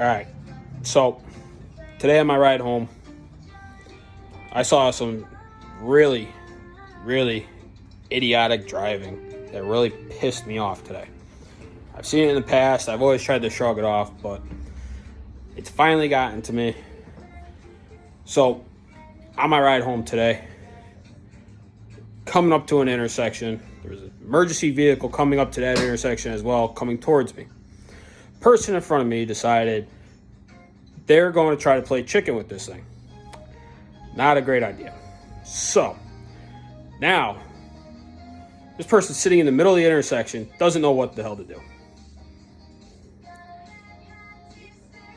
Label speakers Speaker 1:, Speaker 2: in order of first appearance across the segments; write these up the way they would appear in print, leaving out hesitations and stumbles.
Speaker 1: All right. So today on my ride home, I saw some really, really idiotic driving that really pissed me off today. I've seen it in the past. I've always tried to shrug it off, but it's finally gotten to me. So on my ride home today, coming up to an intersection, there was an emergency vehicle coming up to that intersection as well, coming towards me. Person in front of me decided they're going to try to play chicken with this thing. Not a great idea. So now this person sitting in the middle of the intersection doesn't know what the hell to do.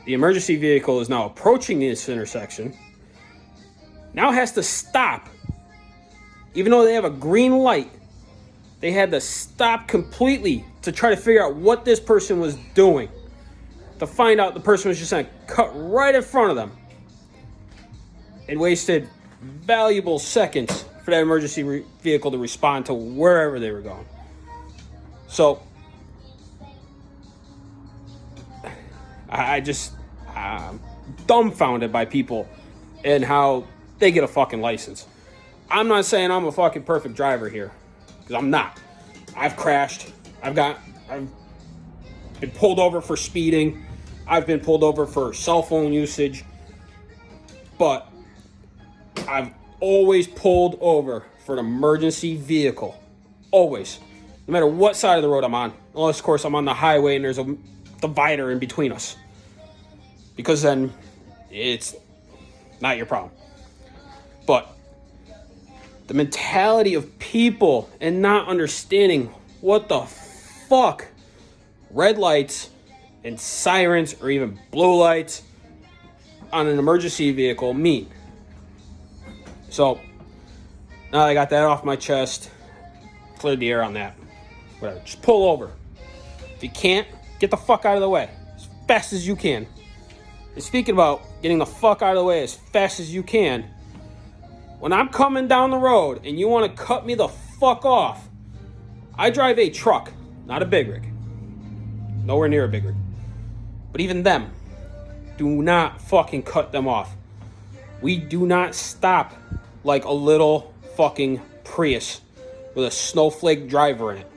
Speaker 1: The emergency vehicle is now approaching this intersection. Now has to stop. Even though they have a green light, they had to stop completely to try to figure out what this person was doing. To find out the person was just going to cut right in front of them. And wasted valuable seconds for that emergency vehicle to respond to wherever they were going. So, I'm dumbfounded by people and how they get a fucking license. I'm not saying I'm a fucking perfect driver here, because I'm not. I've crashed. I've been pulled over for speeding. I've been pulled over for cell phone usage. But I've always pulled over for an emergency vehicle. Always. No matter what side of the road I'm on. Unless, of course, I'm on the highway and there's a divider in between us. Because then it's not your problem. But the mentality of people and not understanding what the fuck red lights and sirens or even blue lights on an emergency vehicle mean. So now that I got that off my chest, cleared the air on that. Whatever, just pull over. If you can't, get the fuck out of the way as fast as you can. And speaking about getting the fuck out of the way as fast as you can, when I'm coming down the road and you want to cut me the fuck off, I drive a truck, not a big rig. Nowhere near a big rig. But even them, do not fucking cut them off. We do not stop like a little fucking Prius with a snowflake driver in it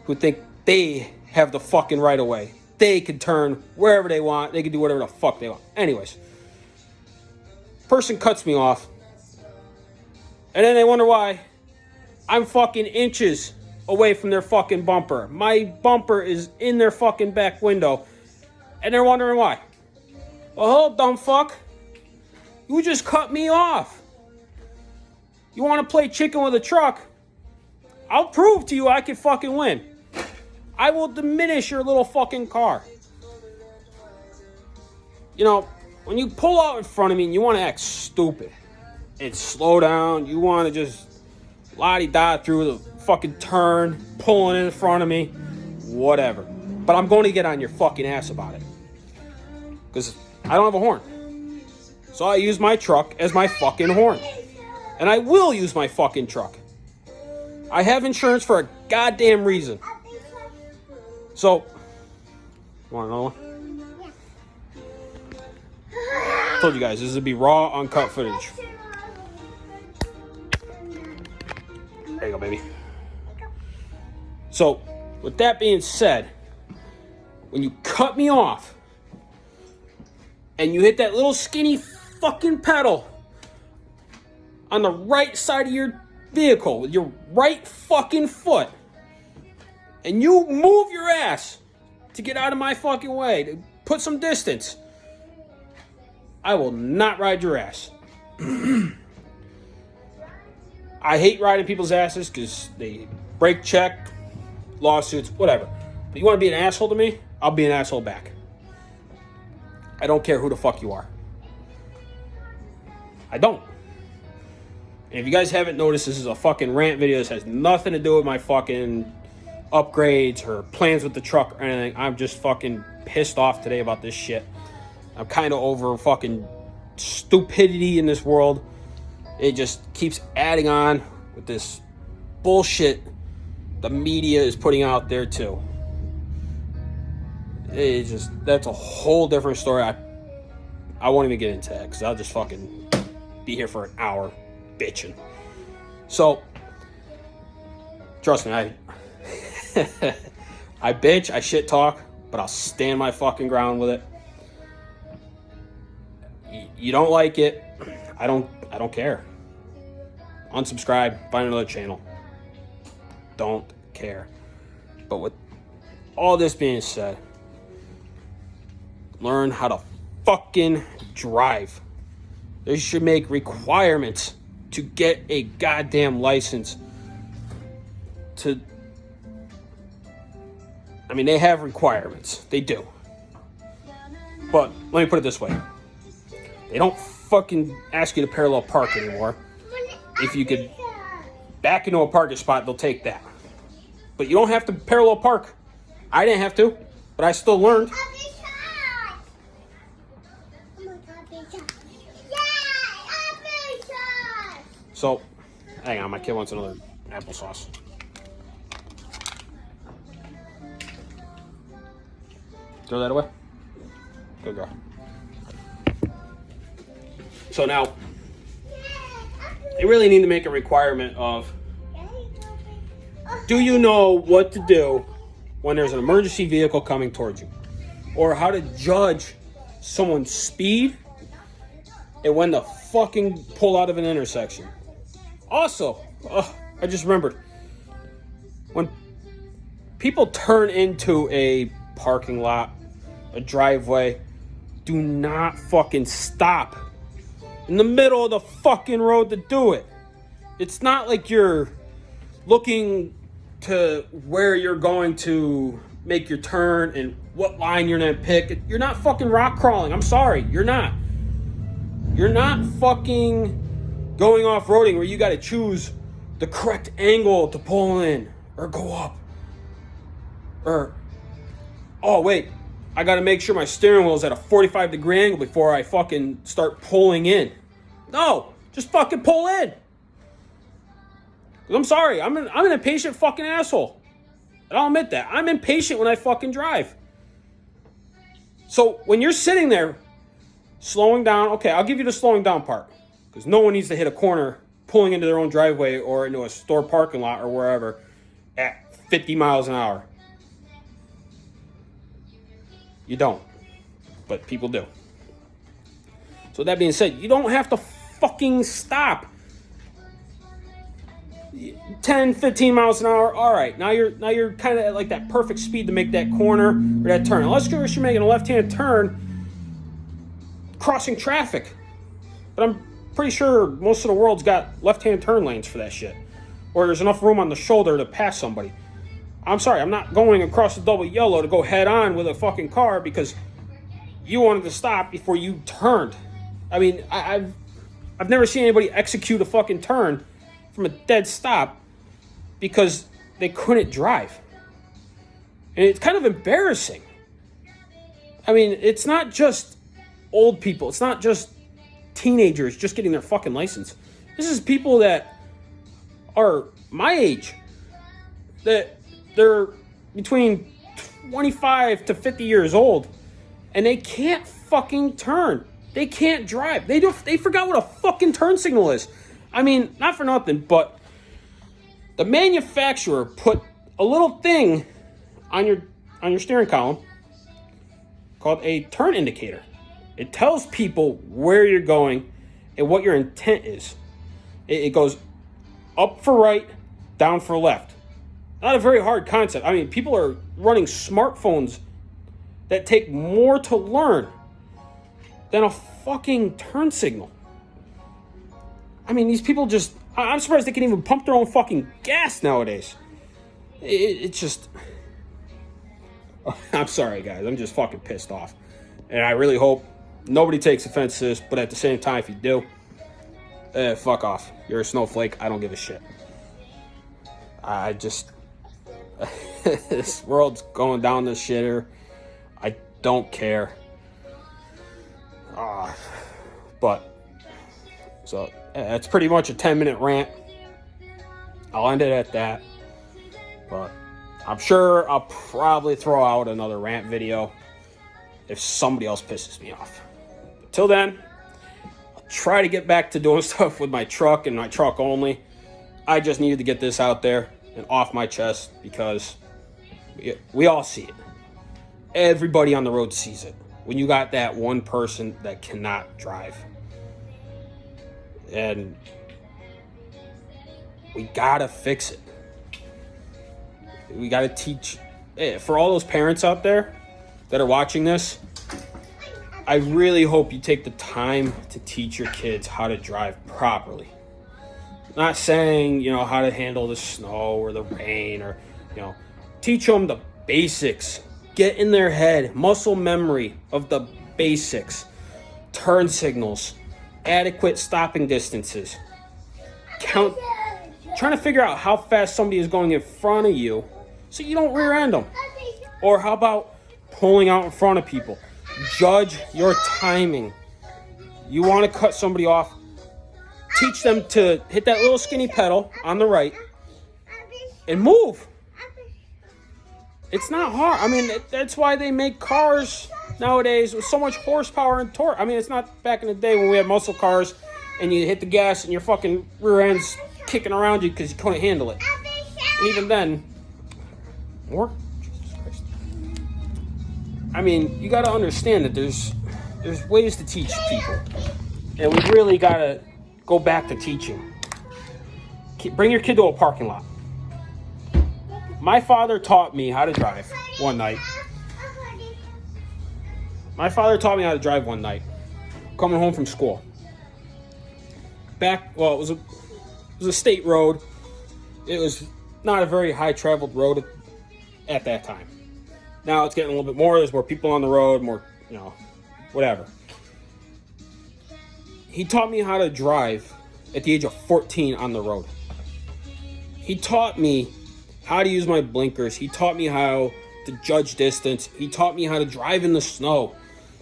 Speaker 1: who think they have the fucking right of way. They can turn wherever they want. They can do whatever the fuck they want. Anyways, person cuts me off. And then they wonder why I'm fucking inches away from their fucking bumper. My bumper is in their fucking back window. And they're wondering why. Well, hello, dumb fuck. You just cut me off. You want to play chicken with a truck? I'll prove to you I can fucking win. I will diminish your little fucking car. You know, when you pull out in front of me and you want to act stupid and slow down, you want to just la-di-da through the fucking turn, pulling in front of me, whatever. But I'm going to get on your fucking ass about it. Because I don't have a horn. So I use my truck as my fucking horn. And I will use my fucking truck. I have insurance for a goddamn reason. So, you want another one? I told you guys, this would be raw, uncut footage. There you go, baby. So, with that being said, when you cut me off, and you hit that little skinny fucking pedal on the right side of your vehicle with your right fucking foot, and you move your ass to get out of my fucking way, to put some distance, I will not ride your ass. I hate riding people's asses because they break check, lawsuits, whatever. But you want to be an asshole to me? I'll be an asshole back. I don't care who the fuck you are. I don't. And if you guys haven't noticed, this is a fucking rant video. This has nothing to do with my fucking upgrades or plans with the truck or anything. I'm just fucking pissed off today about this shit. I'm kind of over fucking stupidity in this world. It just keeps adding on with this bullshit the media is putting out there too. It's just, that's a whole different story. I won't even get into that because I'll just fucking be here for an hour bitching. So, trust me, I bitch, I shit talk, but I'll stand my fucking ground with it. You don't like it, I don't care. Unsubscribe, find another channel. Don't care. But with all this being said, learn how to fucking drive. They should make requirements to get a goddamn license. They have requirements. They do. But let me put it this way. They don't fucking ask you to parallel park anymore. If you could back into a parking spot, they'll take that. But you don't have to parallel park. I didn't have to, but I still learned. So, hang on, my kid wants another applesauce. Throw that away. Good girl. So now, they really need to make a requirement of, do you know what to do when there's an emergency vehicle coming towards you? Or how to judge someone's speed and when to fucking pull out of an intersection. Also, I just remembered, when people turn into a parking lot, a driveway, do not fucking stop in the middle of the fucking road to do it. It's not like you're looking to where you're going to make your turn and what line you're gonna pick. You're not fucking rock crawling. I'm sorry, you're not. You're not fucking going off-roading where you gotta choose the correct angle to pull in or go up. Or, oh wait, I gotta make sure my steering wheel is at a 45-degree angle before I fucking start pulling in. No, just fucking pull in. I'm sorry, I'm an impatient fucking asshole. And I'll admit that. I'm impatient when I fucking drive. So when you're sitting there slowing down, okay, I'll give you the slowing down part. Because no one needs to hit a corner pulling into their own driveway or into a store parking lot or wherever at 50 miles an hour. You don't. But people do. So that being said, you don't have to fucking stop. 10, 15 miles an hour, all right. Now you're kind of at like that perfect speed to make that corner or that turn. Unless you're making a left-hand turn, crossing traffic. But I'm pretty sure most of the world's got left-hand turn lanes for that shit. Or there's enough room on the shoulder to pass somebody. I'm sorry, I'm not going across the double yellow to go head on with a fucking car because you wanted to stop before you turned. I mean, I've never seen anybody execute a fucking turn from a dead stop because they couldn't drive. And it's kind of embarrassing. I mean, it's not just old people. It's not just teenagers just getting their fucking license. This is people that are my age, that they're between 25 to 50 years old, and they can't fucking turn. They can't drive. They forgot what a fucking turn signal is. I mean, not for nothing, but the manufacturer put a little thing on your steering column called a turn indicator. It tells people where you're going and what your intent is. It goes up for right, down for left. Not a very hard concept. I mean, people are running smartphones that take more to learn than a fucking turn signal. I mean, these people just... I'm surprised they can even pump their own fucking gas nowadays. It's just... I'm sorry, guys. I'm just fucking pissed off. And I really hope nobody takes offense to this, but at the same time, if you do, fuck off. You're a snowflake. I don't give a shit. I just... this world's going down the shitter. I don't care. But... So, that's pretty much a 10-minute rant. I'll end it at that. But I'm sure I'll probably throw out another rant video if somebody else pisses me off. But till then, I'll try to get back to doing stuff with my truck and my truck only. I just needed to get this out there and off my chest because we all see it. Everybody on the road sees it. When you got that one person that cannot drive. And we gotta fix it. We gotta teach. For all those parents out there that are watching this, I really hope you take the time to teach your kids how to drive properly. Not saying, how to handle the snow or the rain or, teach them the basics. Get in their head, muscle memory of the basics. Turn signals, adequate stopping distances. Count, trying to figure out how fast somebody is going in front of you so you don't rear end them. Or how about pulling out in front of people? Judge your timing. You want to cut somebody off, teach them to hit that little skinny pedal on the right and move. It's not hard. I mean, that's why they make cars nowadays with so much horsepower and torque. I mean, it's not back in the day when we had muscle cars and you hit the gas and your fucking rear end's kicking around you because you couldn't handle it. And even then, more? Jesus Christ. I mean, you got to understand that there's ways to teach people. And we really got to go back to teaching. Bring your kid to a parking lot. My father taught me how to drive one night. Coming home from school. It was a state road. It was not a very high traveled road at that time. Now it's getting a little bit more. There's more people on the road, more, whatever. He taught me how to drive at the age of 14 on the road. He taught me how to use my blinkers. He taught me how to judge distance. He taught me how to drive in the snow.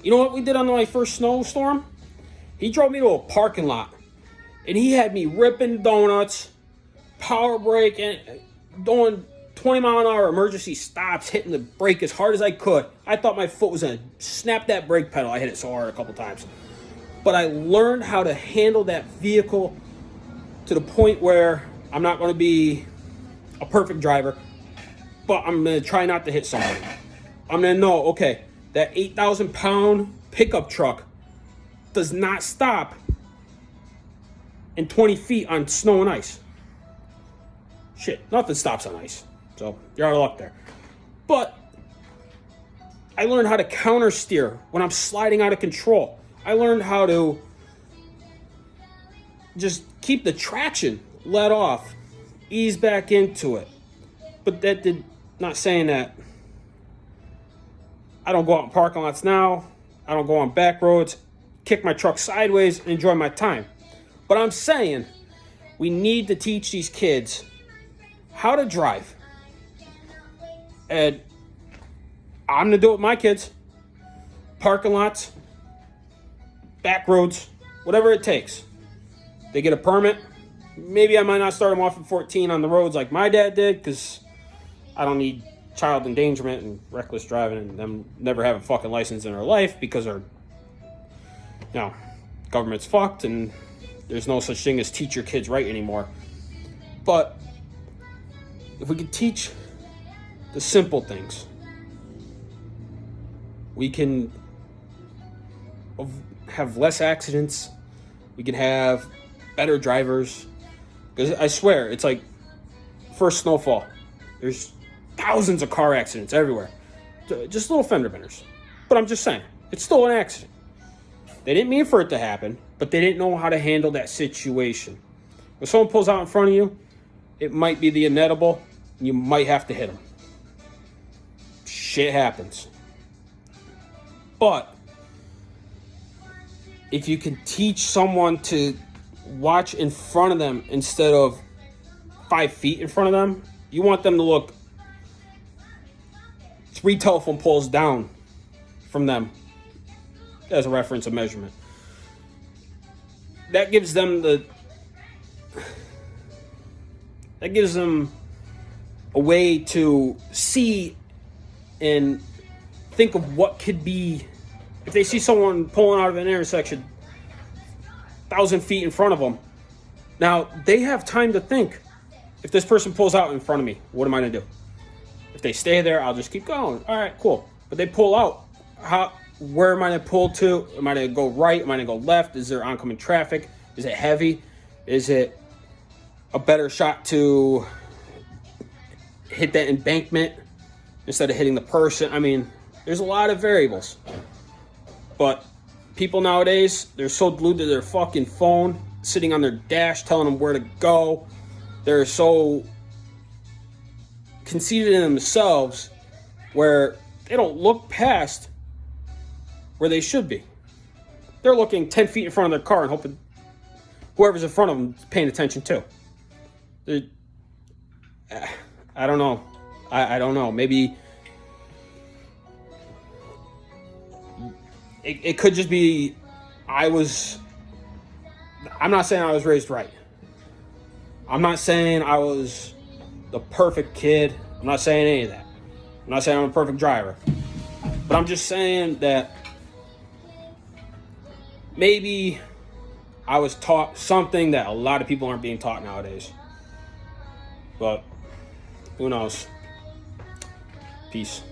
Speaker 1: You know what we did on my first snowstorm? He drove me to a parking lot. And he had me ripping donuts, power brake, and doing 20 mile an hour emergency stops, hitting the brake as hard as I could. I thought my foot was going to snap that brake pedal. I hit it so hard a couple times. But I learned how to handle that vehicle to the point where I'm not going to be a perfect driver, but I'm going to try not to hit somebody. I'm going to know, okay, that 8,000 pound pickup truck does not stop in 20 feet on snow and ice. Shit, nothing stops on ice. So you're out of luck there. But I learned how to counter steer when I'm sliding out of control. I learned how to just keep the traction let off, ease back into it. But not saying that I don't go out in parking lots now. I don't go on back roads, kick my truck sideways, and enjoy my time. But I'm saying we need to teach these kids how to drive. And I'm going to do it with my kids. Parking lots, back roads, whatever it takes. They get a permit. Maybe I might not start them off at 14 on the roads like my dad did, because I don't need child endangerment and reckless driving and them never having a fucking license in their life because our government's fucked and there's no such thing as teach your kids right anymore. But if we could teach the simple things, we can have less accidents. We can have better drivers. Because I swear, it's like first snowfall. There's thousands of car accidents everywhere. Just little fender benders. But I'm just saying, it's still an accident. They didn't mean for it to happen, but they didn't know how to handle that situation. When someone pulls out in front of you, it might be the inevitable, and you might have to hit them. Shit happens. But if you can teach someone to watch in front of them instead of 5 feet in front of them, you want them to look 3 telephone poles down from them as a reference of measurement. That gives them a way to see and think of what could be if they see someone pulling out of an intersection 1,000 feet in front of them, now they have time to think. If this person pulls out in front of me, what am I going to do? If they stay there, I'll just keep going. All right, cool. But they pull out. Where am I going to pull to? Am I going to go right? Am I going to go left? Is there oncoming traffic? Is it heavy? Is it a better shot to hit that embankment instead of hitting the person? I mean, there's a lot of variables. But people nowadays, they're so glued to their fucking phone, sitting on their dash, telling them where to go. They're so conceited in themselves where they don't look past where they should be. They're looking 10 feet in front of their car and hoping whoever's in front of them is paying attention too. I don't know. I don't know. Maybe it could just be I'm not saying I was raised right. I'm not saying I was the perfect kid. I'm not saying any of that. I'm not saying I'm a perfect driver. But I'm just saying that maybe I was taught something that a lot of people aren't being taught nowadays. But who knows? Peace.